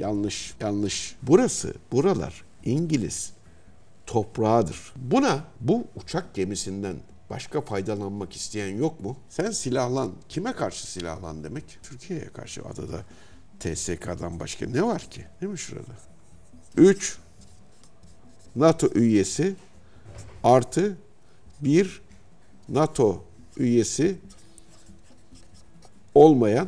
Yanlış, yanlış. Buralar İngiliz toprağıdır. Bu uçak gemisinden başka faydalanmak isteyen yok mu? Sen silahlan. Kime karşı silahlan demek? Türkiye'ye karşı. Adada TSK'dan başka ne var ki? Değil mi şurada? 3 NATO üyesi artı bir NATO üyesi olmayan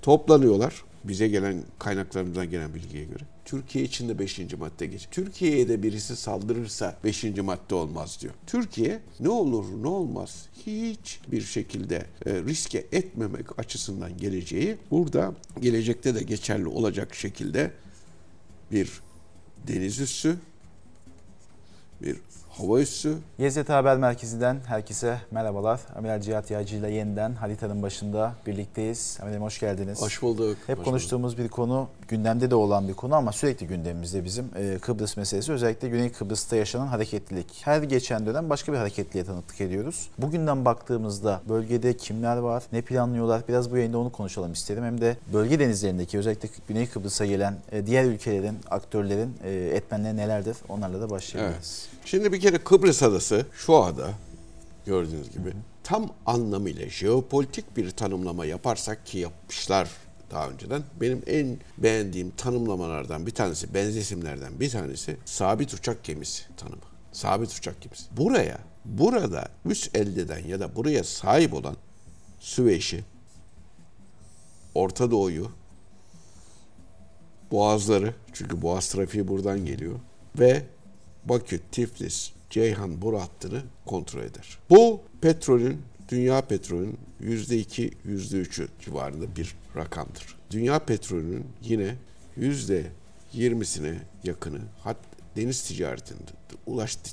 toplanıyorlar. Bize gelen kaynaklarımızdan gelen bilgiye göre. Türkiye için de 5. madde geçiyor. Türkiye'ye de birisi saldırırsa 5. madde olmaz diyor. Türkiye ne olur ne olmaz hiçbir şekilde riske etmemek açısından geleceği burada gelecekte de geçerli olacak şekilde bir deniz üssü, bir hava üssü. YZT Haber Merkezi'nden herkese merhabalar. Amiral Cihat Yaycı ile yeniden haritanın başında birlikteyiz. Amirim hoş geldiniz. Hoş bulduk. Hep konuştuğumuz bir konu, gündemde de olan bir konu ama sürekli gündemimizde bizim Kıbrıs meselesi. Özellikle Güney Kıbrıs'ta yaşanan hareketlilik. Her geçen dönem başka bir hareketliliğe tanıklık ediyoruz. Bugünden baktığımızda bölgede kimler var, ne planlıyorlar? Biraz bu yayında onu konuşalım isterim. Hem de bölge denizlerindeki özellikle Güney Kıbrıs'a gelen diğer ülkelerin, aktörlerin etmenleri nelerdir? Onlarla da başlayabiliriz. Evet. Şimdi bir kere Kıbrıs Adası şu ada gördüğünüz gibi tam anlamıyla jeopolitik bir tanımlama yaparsak ki yapmışlar daha önceden. Benim en beğendiğim tanımlamalardan bir tanesi, benzesimlerden bir tanesi sabit uçak gemisi tanımı. Sabit uçak gemisi. Burada üs elde eden ya da buraya sahip olan Süveyş'i, Orta Doğu'yu, boğazları, çünkü boğaz trafiği buradan geliyor ve Bakü, Tiflis, Ceyhan boru hattını kontrol eder. Bu dünya petrolünün %2, %3'ü civarında bir rakamdır. Dünya petrolünün yine %20'sine yakını, deniz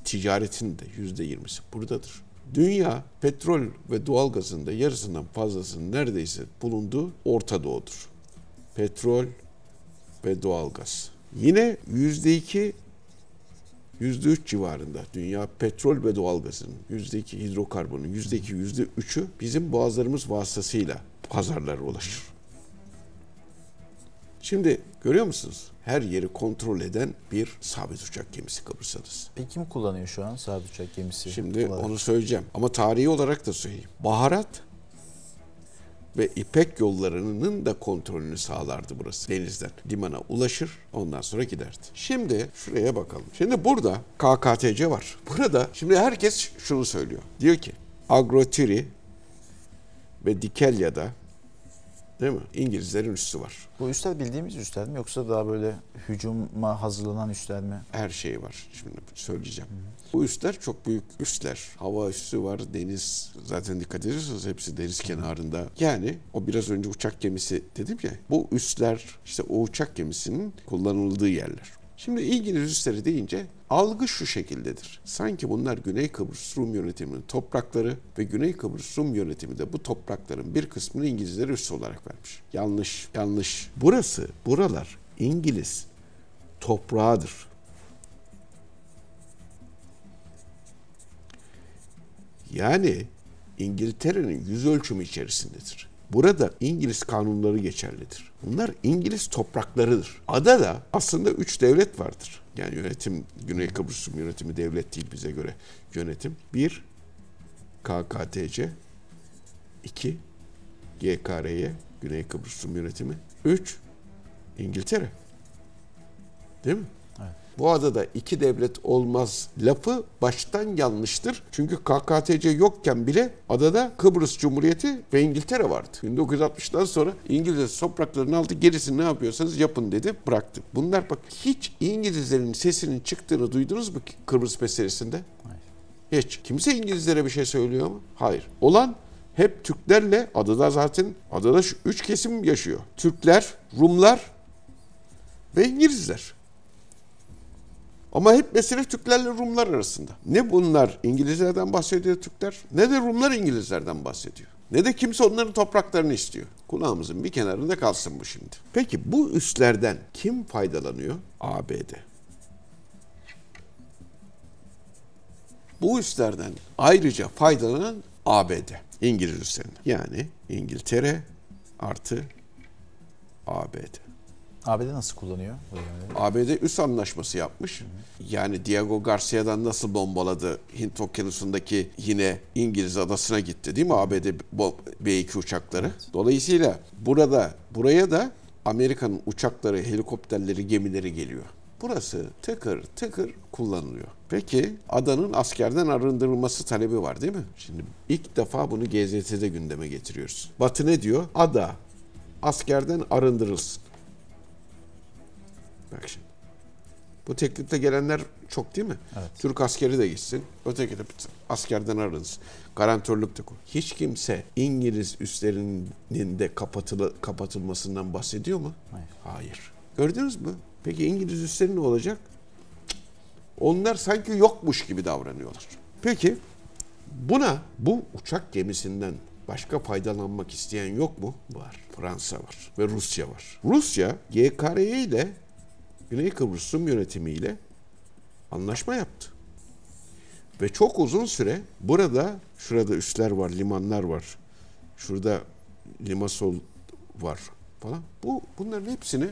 ticaretinin de %20'si buradadır. Dünya petrol ve doğalgazın da yarısından fazlasının neredeyse bulunduğu Orta Doğu'dur. Petrol ve doğalgaz. Yine %2, %3 civarında dünya petrol ve doğalgazının, %2 hidrokarbonun, %2, %3'ü bizim boğazlarımız vasıtasıyla pazarlara ulaşır. Şimdi görüyor musunuz? Her yeri kontrol eden bir sabit uçak gemisi Kıbrıs Adası. Peki kim kullanıyor şu an sabit uçak gemisi? Şimdi onu söyleyeceğim ama tarihi olarak da söyleyeyim. Baharat ve İpek yollarının da kontrolünü sağlardı burası. Denizden limana ulaşır, ondan sonra giderdi. Şimdi şuraya bakalım. Şimdi burada KKTC var. Burada şimdi herkes şunu söylüyor. Diyor ki Akrotiri ve Dikelya'da, değil mi? İngilizlerin üssü var. Bu üsler bildiğimiz üsler mi yoksa daha böyle hücuma hazırlanan üsler mi? Her şey var. Şimdi söyleyeceğim. Bu üsler çok büyük üsler. Hava üssü var, deniz. Zaten dikkat ediyorsanız hepsi deniz kenarında. Yani o biraz önce uçak gemisi dedim ya. Bu üsler işte o uçak gemisinin kullanıldığı yerler. Şimdi İngiliz üsleri deyince algı şu şekildedir. Sanki bunlar Güney Kıbrıs Rum yönetiminin toprakları ve Güney Kıbrıs Rum yönetimi de bu toprakların bir kısmını İngilizlere üs olarak vermiş. Yanlış, yanlış. Buralar İngiliz toprağıdır. Yani İngiltere'nin yüz ölçümü içerisindedir. Burada İngiliz kanunları geçerlidir. Bunlar İngiliz topraklarıdır. Adada aslında 3 devlet vardır. Yani yönetim, Güney Kıbrıs Rum yönetimi devlet değil bize göre yönetim. 1. KKTC 2. GKRY Güney Kıbrıs Rum yönetimi 3. İngiltere. Değil mi? Evet. Bu adada 2 devlet olmaz lafı baştan yanlıştır. Çünkü KKTC yokken bile adada Kıbrıs Cumhuriyeti ve İngiltere vardı. 1960'dan sonra İngiliz topraklarını aldı, gerisini ne yapıyorsanız yapın dedi, bıraktı. Bunlar bak, hiç İngilizlerin sesinin çıktığını duydunuz mu Kıbrıs meselesinde? Hayır. Hiç. Kimse İngilizlere bir şey söylüyor mu? Hayır. Olan hep Türklerle, adada şu 3 kesim yaşıyor. Türkler, Rumlar ve İngilizler. Ama hep mesele Türklerle Rumlar arasında. Ne bunlar İngilizlerden bahsediyor Türkler, ne de Rumlar İngilizlerden bahsediyor. Ne de kimse onların topraklarını istiyor. Kulağımızın bir kenarında kalsın bu şimdi. Peki bu üslerden kim faydalanıyor? ABD. Bu üslerden ayrıca faydalanan ABD. İngiliz üslerinden. Yani İngiltere artı ABD. ABD nasıl kullanıyor? ABD üs anlaşması yapmış. Yani Diego Garcia'dan nasıl bombaladı Hint Okyanusu'ndaki yine İngiliz adasına gitti değil mi ABD B-2 uçakları? Evet. Dolayısıyla buraya da Amerika'nın uçakları, helikopterleri, gemileri geliyor. Burası tıkır tıkır kullanılıyor. Peki adanın askerden arındırılması talebi var değil mi? Şimdi ilk defa bunu GZT'de gündeme getiriyoruz. Batı ne diyor? Ada askerden arındırılsın. Bak şimdi. Bu teklifte gelenler çok değil mi? Evet. Türk askeri de gitsin. Öteki de askerden arınsın. Garantörlük de koy. Hiç kimse İngiliz üslerinin de kapatılmasından bahsediyor mu? Hayır. Gördünüz mü? Peki İngiliz üsleri ne olacak? Onlar sanki yokmuş gibi davranıyorlar. Peki bu uçak gemisinden başka faydalanmak isteyen yok mu? Var. Fransa var ve Rusya var. Rusya GKR ile Güney Kıbrıs Rum yönetimiyle anlaşma yaptı. Ve çok uzun süre şurada üsler var, limanlar var. Şurada Limassol var falan. Bunların hepsini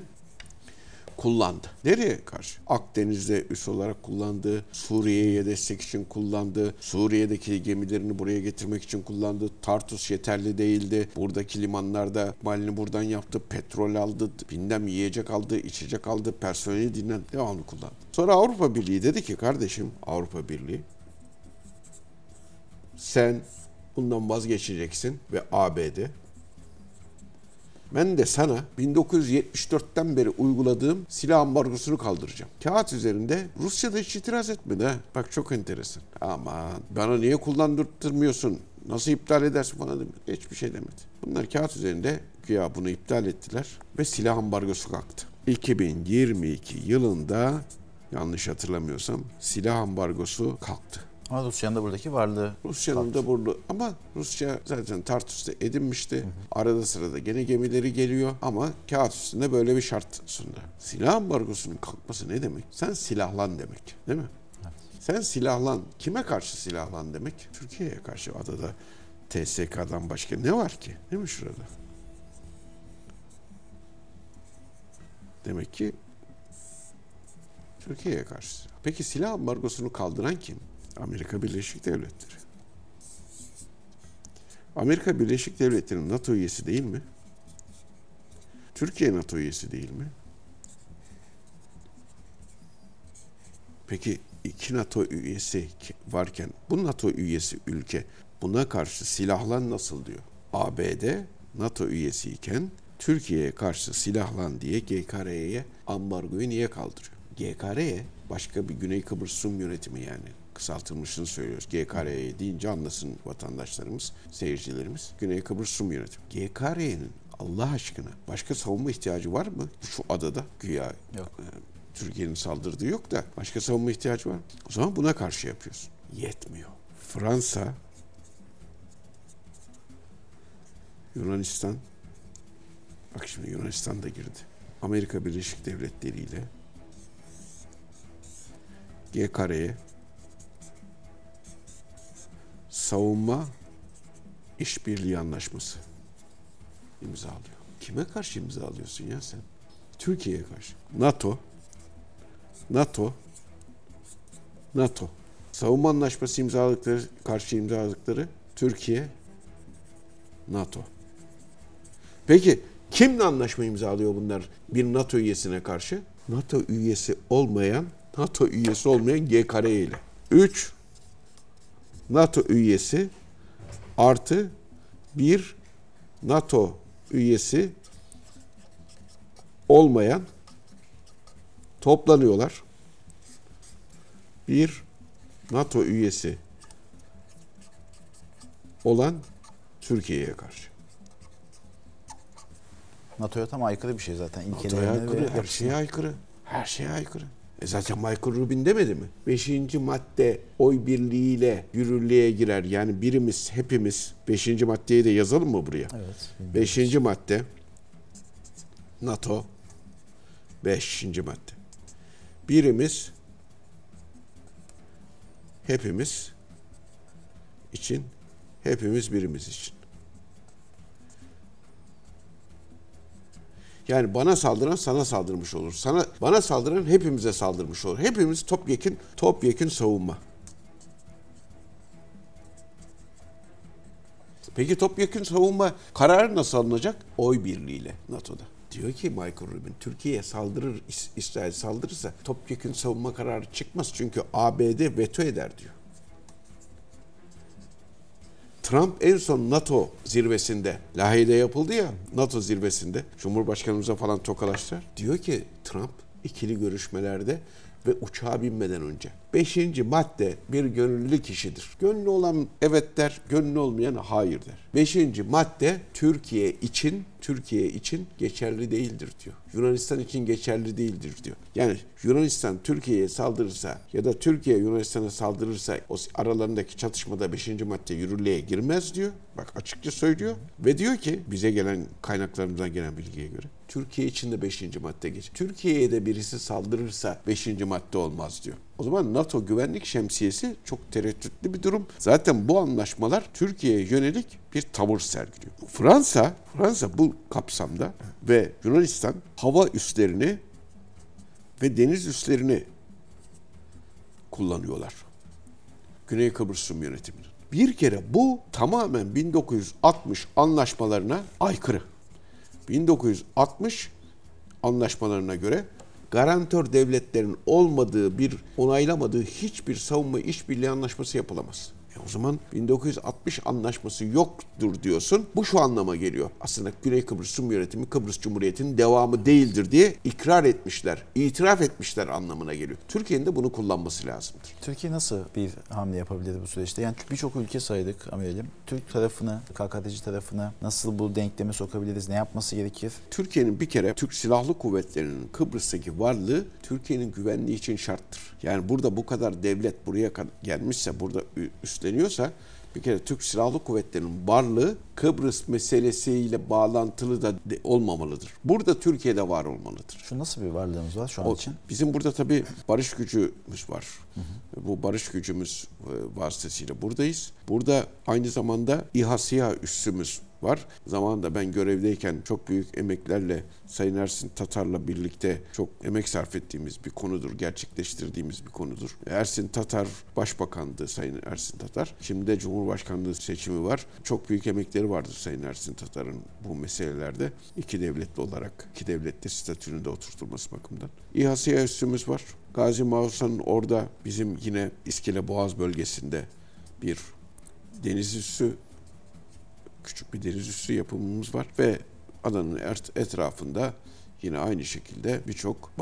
kullandı. Nereye karşı? Akdeniz'de üs olarak kullandı. Suriye'ye destek için kullandı. Suriye'deki gemilerini buraya getirmek için kullandı. Tartus yeterli değildi. Buradaki limanlarda malini buradan yaptı. Petrol aldı. Bilmem yiyecek aldı, içecek aldı. Personeli devamlı kullandı. Sonra Avrupa Birliği dedi ki kardeşim Avrupa Birliği sen bundan vazgeçeceksin ve ABD ben de sana 1974'ten beri uyguladığım silah ambargosunu kaldıracağım. Kağıt üzerinde Rusya da hiç itiraz etmedi ha. Bak çok enteresan. Aman bana niye kullandırtmıyorsun? Nasıl iptal edersin falan demedi. Hiçbir şey demedi. Bunlar kağıt üzerinde güya bunu iptal ettiler ve silah ambargosu kalktı. 2022 yılında yanlış hatırlamıyorsam silah ambargosu kalktı. Ama Rusya'nın da buradaki varlığı. Rusya'nın da burada ama Rusya zaten Tartus'ta edinmişti. Arada sırada gene gemileri geliyor ama kağıt üstünde böyle bir şart sundu. Silah ambargosunun kalkması ne demek? Sen silahlan demek değil mi? Evet. Sen silahlan. Kime karşı silahlan demek? Türkiye'ye karşı. Adada TSK'dan başka ne var ki? Değil mi şurada? Demek ki Türkiye'ye karşı. Peki silah ambargosunu kaldıran kim? Amerika Birleşik Devletleri. Amerika Birleşik Devletleri'nin NATO üyesi değil mi? Türkiye NATO üyesi değil mi? Peki iki NATO üyesi varken bu NATO üyesi ülke buna karşı silahlan nasıl diyor? ABD NATO üyesiyken Türkiye'ye karşı silahlan diye GKR'ye ambargoyu niye kaldırıyor? GKR'ye başka bir Güney Kıbrıs Rum yönetimi yani. Kısaltılmışını söylüyoruz. GKR'ye deyince anlasın vatandaşlarımız, seyircilerimiz. Güney Kıbrıs Rum yönetimi. GKR'nin Allah aşkına başka savunma ihtiyacı var mı? Şu adada güya Türkiye'nin saldırdığı yok da başka savunma ihtiyacı var mı? O zaman buna karşı yapıyorsun. Yetmiyor. Fransa, Yunanistan, bak şimdi Yunanistan da girdi. Amerika Birleşik Devletleri ile GKR'ye savunma işbirliği anlaşması imzalıyor. Kime karşı imzalıyorsun ya sen? Türkiye'ye karşı. NATO. Savunma anlaşması karşı imzaladıkları Türkiye, NATO. Peki kimle anlaşma imzalıyor bunlar bir NATO üyesine karşı? NATO üyesi olmayan GKR ile. 3 NATO üyesi artı bir NATO üyesi olmayan toplanıyorlar. Bir NATO üyesi olan Türkiye'ye karşı. NATO'ya tam aykırı bir şey zaten. NATO'ya aykırı, her şeye aykırı. Her şeye aykırı. Zaten Michael Rubin demedi mi? 5. madde oy birliğiyle yürürlüğe girer. Yani hepimiz 5. maddeyi de yazalım mı buraya? Evet. 5. madde NATO 5. madde. Hepimiz için, hepimiz birimiz için. Yani bana saldıran sana saldırmış olur. Bana saldıran hepimize saldırmış olur. Hepimiz topyekün savunma. Peki topyekün savunma kararı nasıl alınacak? Oy birliğiyle NATO'da. Diyor ki Michael Rubin, Türkiye'ye saldırır, İsrail saldırırsa topyekün savunma kararı çıkmaz. Çünkü ABD veto eder diyor. Trump en son NATO zirvesinde, Lahey'de yapıldı ya, NATO zirvesinde, Cumhurbaşkanımıza falan tokalaştılar. Diyor ki Trump ikili görüşmelerde ve uçağa binmeden önce 5. madde bir gönüllü kişidir. Gönlü olan evet der, gönlü olmayan hayır der. 5. madde Türkiye için geçerli değildir diyor. Yunanistan için geçerli değildir diyor. Yani Yunanistan Türkiye'ye saldırırsa ya da Türkiye Yunanistan'a saldırırsa o aralarındaki çatışmada 5. madde yürürlüğe girmez diyor. Bak açıkça söylüyor ve diyor ki bize gelen kaynaklarımızdan gelen bilgiye göre Türkiye için de 5. madde geçer. Türkiye'ye de birisi saldırırsa 5. madde olmaz diyor. O zaman NATO güvenlik şemsiyesi çok tereddütlü bir durum. Zaten bu anlaşmalar Türkiye'ye yönelik bir tavır sergiliyor. Fransa bu kapsamda ve Yunanistan hava üslerini ve deniz üslerini kullanıyorlar. Güney Kıbrıs Rum yönetiminin. Bir kere bu tamamen 1960 anlaşmalarına aykırı. 1960 anlaşmalarına göre garantör devletlerin onaylamadığı hiçbir savunma işbirliği anlaşması yapılamaz. O zaman 1960 anlaşması yoktur diyorsun. Bu şu anlama geliyor. Aslında Güney Kıbrıs Rum yönetimi Kıbrıs Cumhuriyeti'nin devamı değildir diye ikrar etmişler, itiraf etmişler anlamına geliyor. Türkiye'nin de bunu kullanması lazımdır. Türkiye nasıl bir hamle yapabilir bu süreçte? Yani birçok ülke saydık Amiral'im. Türk tarafını, KKTC tarafını nasıl bu denkleme sokabiliriz? Ne yapması gerekir? Türkiye'nin bir kere Türk Silahlı Kuvvetleri'nin Kıbrıs'taki varlığı Türkiye'nin güvenliği için şarttır. Yani burada bu kadar devlet buraya gelmişse, burada üstleniyorsa bir kere Türk Silahlı Kuvvetleri'nin varlığı Kıbrıs meselesiyle bağlantılı da olmamalıdır. Burada Türkiye'de var olmalıdır. Şu nasıl bir varlığımız var şu an için? Bizim burada tabii barış gücümüz var. Bu barış gücümüz vasıtasıyla buradayız. Burada aynı zamanda İHA SİHA üssümüz var. Zamanında ben görevdeyken çok büyük emeklerle Sayın Ersin Tatar'la birlikte çok emek sarf ettiğimiz bir konudur, gerçekleştirdiğimiz bir konudur. Ersin Tatar Başbakan'dı Sayın Ersin Tatar. Şimdi de Cumhurbaşkanlığı seçimi var. Çok büyük emekleri vardır Sayın Ersin Tatar'ın bu meselelerde. İki devletli statünü de oturtulması bakımından. İHA SİHA üssümüz var. Gazi Mausan'ın orada bizim yine İskele Boğaz bölgesinde bir deniz üssü, küçük bir deniz üssü yapımımız var ve alanın etrafında yine aynı şekilde birçok Türk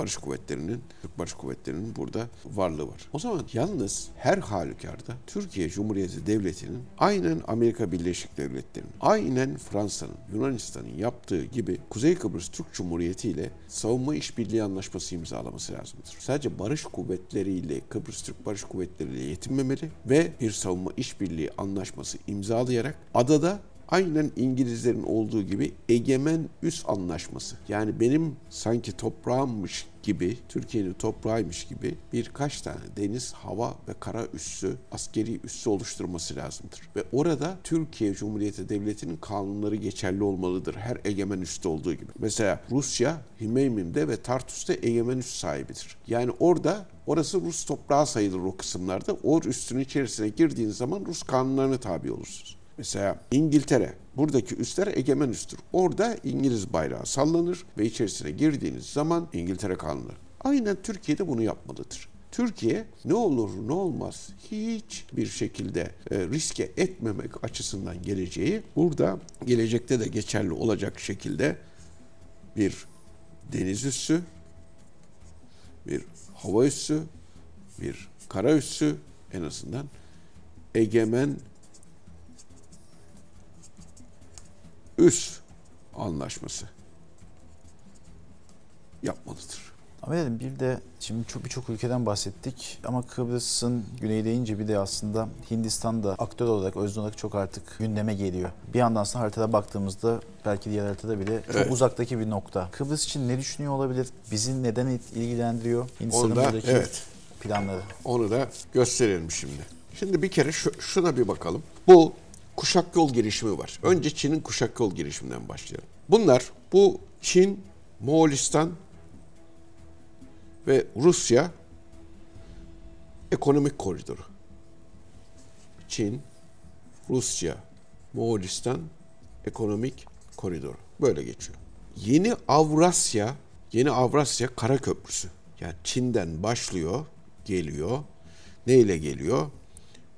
Barış Kuvvetleri'nin burada varlığı var. O zaman yalnız her halükarda Türkiye Cumhuriyeti Devleti'nin aynen Amerika Birleşik Devletleri'nin, aynen Fransa'nın, Yunanistan'ın yaptığı gibi Kuzey Kıbrıs Türk Cumhuriyeti ile savunma işbirliği anlaşması imzalaması lazımdır. Sadece barış kuvvetleriyle, Kıbrıs Türk Barış Kuvvetleri ile yetinmemeli ve bir savunma işbirliği anlaşması imzalayarak adada aynen İngilizlerin olduğu gibi egemen üs anlaşması. Yani benim sanki toprağımmış gibi, Türkiye'nin toprağıymış gibi birkaç tane deniz, hava ve kara üssü, askeri üssü oluşturması lazımdır. Ve orada Türkiye Cumhuriyeti Devleti'nin kanunları geçerli olmalıdır. Her egemen üste olduğu gibi. Mesela Rusya, Hmeymim'de ve Tartus'ta egemen üs sahibidir. Yani orası Rus toprağı sayılır o kısımlarda. O üssün içerisine girdiğiniz zaman Rus kanunlarına tabi olursunuz. Mesela İngiltere, buradaki üsler egemen üstür. Orada İngiliz bayrağı sallanır ve içerisine girdiğiniz zaman İngiltere kanunları. Aynen Türkiye'de bunu yapmalıdır. Türkiye ne olur ne olmaz hiçbir şekilde riske etmemek açısından geleceği burada gelecekte de geçerli olacak şekilde bir deniz üssü, bir hava üssü, bir kara üssü en azından egemen üs anlaşması yapmalıdır. Ama bir de şimdi birçok ülkeden bahsettik ama Kıbrıs'ın güneyi deyince bir de aslında Hindistan da aktör olarak, özne olarak çok artık gündeme geliyor. Bir yandan aslında haritada baktığımızda belki diğer haritada bile çok uzaktaki bir nokta. Kıbrıs için ne düşünüyor olabilir? Bizi neden ilgilendiriyor? Hindistan'ın buradaki planları. Onu da gösterelim şimdi. Şimdi bir kere şuna bir bakalım. Bu kuşak yol girişimi var. Önce Çin'in kuşak yol girişiminden başlayalım. Bu Çin Moğolistan ve Rusya ekonomik koridoru. Çin, Rusya, Moğolistan ekonomik koridoru. Böyle geçiyor. Yeni Avrasya Kara Köprüsü. Yani Çin'den başlıyor, geliyor. Neyle geliyor?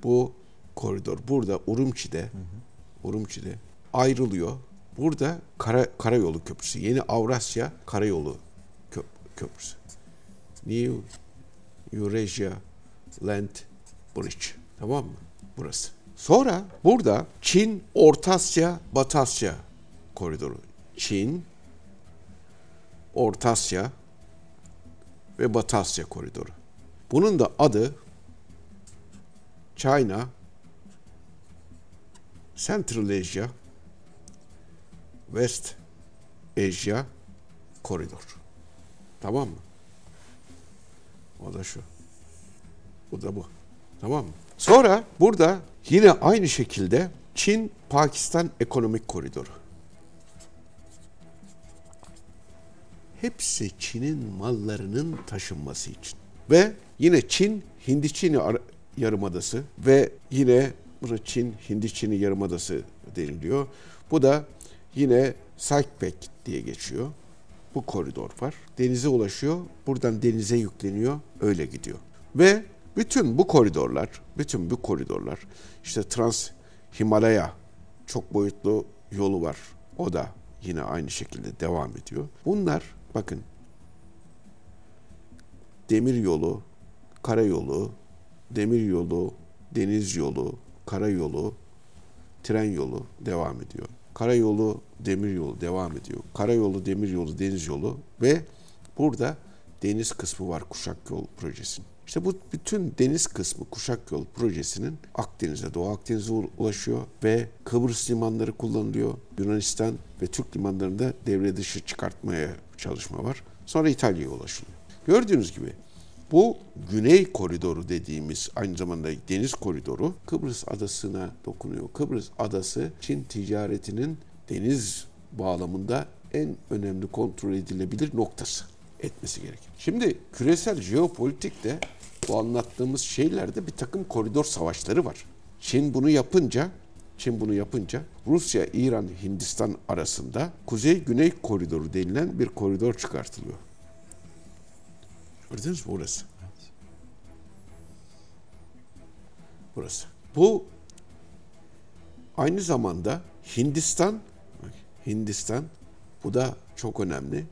Bu koridor burada Urumçi'de ayrılıyor. Burada karayolu köprüsü. Yeni Avrasya Karayolu Köprüsü. New Eurasia Land Bridge. Tamam mı? Burası. Sonra burada Çin, Orta Asya, Batı Asya koridoru. Çin, Orta Asya ve Batı Asya koridoru. Bunun da adı China, Central Asia, West Asia koridor. Tamam mı? O da şu. Bu da bu. Tamam mı? Sonra burada yine aynı şekilde Çin-Pakistan ekonomik koridoru. Hepsi Çin'in mallarının taşınması için. Ve yine Çin, Hindi-Çin Yarımadası ve yine burada Çin, Hindi-Çin Yarımadası deniliyor. Bu da yine Sykes-Picot diye geçiyor. Bu koridor var. Denize ulaşıyor. Buradan denize yükleniyor. Öyle gidiyor. Ve bütün bu koridorlar işte Trans-Himalaya çok boyutlu yolu var. O da yine aynı şekilde devam ediyor. Bunlar bakın demir yolu, karayolu, demir yolu, deniz yolu, karayolu, tren yolu devam ediyor. Karayolu, demir yolu devam ediyor. Karayolu, demir yolu, deniz yolu ve burada deniz kısmı var Kuşak Yol Projesi'nin. İşte bu bütün deniz kısmı Kuşak Yol Projesi'nin Akdeniz'e, Doğu Akdeniz'e ulaşıyor ve Kıbrıs limanları kullanılıyor. Yunanistan ve Türk limanlarında devre dışı çıkartmaya çalışma var. Sonra İtalya'ya ulaşılıyor. Gördüğünüz gibi bu Güney Koridoru dediğimiz aynı zamanda deniz koridoru Kıbrıs Adası'na dokunuyor. Kıbrıs Adası Çin ticaretinin deniz bağlamında en önemli kontrol edilebilir noktası etmesi gerekir. Şimdi küresel jeopolitikte bu anlattığımız şeylerde bir takım koridor savaşları var. Çin bunu yapınca Rusya, İran, Hindistan arasında Kuzey-Güney Koridoru denilen bir koridor çıkartılıyor. Gördünüz mü orası? Evet. Burası. Bu aynı zamanda Hindistan bu da çok önemli.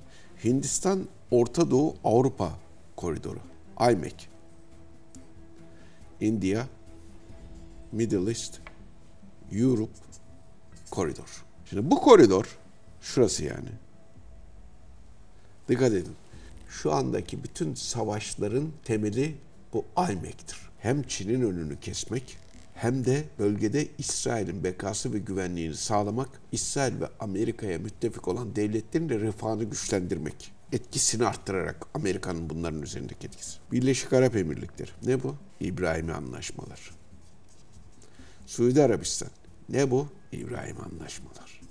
Hindistan Orta Doğu Avrupa koridoru. IMEC. India, Middle East, Europe koridor. Şimdi bu koridor şurası yani. Dikkat edin. Şu andaki bütün savaşların temeli bu IMEC'tir. Hem Çin'in önünü kesmek hem de bölgede İsrail'in bekası ve güvenliğini sağlamak, İsrail ve Amerika'ya müttefik olan devletlerin de refahını güçlendirmek. Etkisini arttırarak Amerika'nın bunların üzerindeki etkisi. Birleşik Arap Emirlikleri. Ne bu? İbrahimi Anlaşmalar. Suudi Arabistan. Ne bu? İbrahimi Anlaşmalar.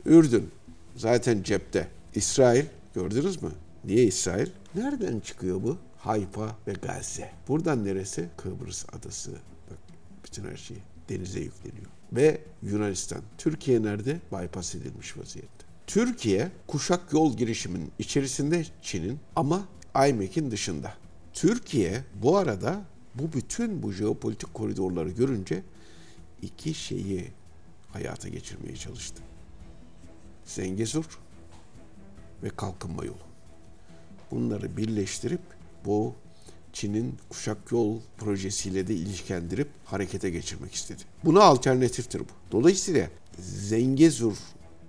Ürdün. Zaten cepte. İsrail. Gördünüz mü? Niye İsrail? Nereden çıkıyor bu? Hayfa ve Gazze. Buradan neresi? Kıbrıs Adası. Bak bütün her şey denize yükleniyor. Ve Yunanistan. Türkiye nerede? Bypass edilmiş vaziyette. Türkiye kuşak yol girişiminin içerisinde Çin'in ama IMEC'in dışında. Türkiye bu arada bütün bu jeopolitik koridorları görünce iki şeyi hayata geçirmeye çalıştı. Zengezur ve kalkınma yolu. Bunları birleştirip bu Çin'in kuşak yol projesiyle de ilişkilendirip harekete geçirmek istedi. Buna alternatiftir bu. Dolayısıyla Zengezur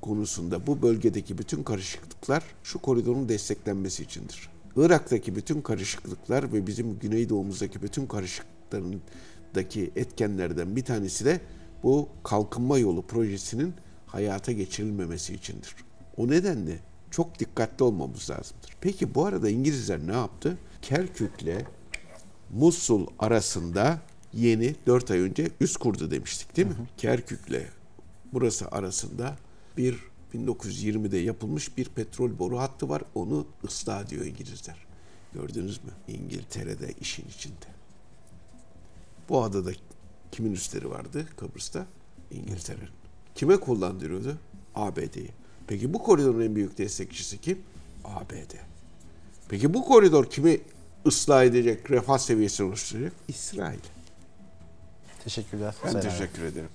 konusunda bu bölgedeki bütün karışıklıklar şu koridorun desteklenmesi içindir. Irak'taki bütün karışıklıklar ve bizim Güneydoğumuzdaki bütün karışıklıklarındaki etkenlerden bir tanesi de bu kalkınma yolu projesinin hayata geçirilmemesi içindir. O nedenle çok dikkatli olmamız lazımdır. Peki bu arada İngilizler ne yaptı? Kerkük'le Musul arasında yeni 4 ay önce üs kurdu demiştik değil mi? Kerkük'le burası arasında bir 1920'de yapılmış bir petrol boru hattı var. Onu ıslah diyor İngilizler. Gördünüz mü? İngiltere'de işin içinde. Bu adada kimin üsleri vardı Kıbrıs'ta? İngiltere'nin. Kime kullandırıyordu? ABD'yi. Peki bu koridorun en büyük destekçisi kim? ABD. Peki bu koridor kimi ıslah edecek, refah seviyesini oluşturacak? İsrail. Teşekkürler. Ben Sayın teşekkür ederim.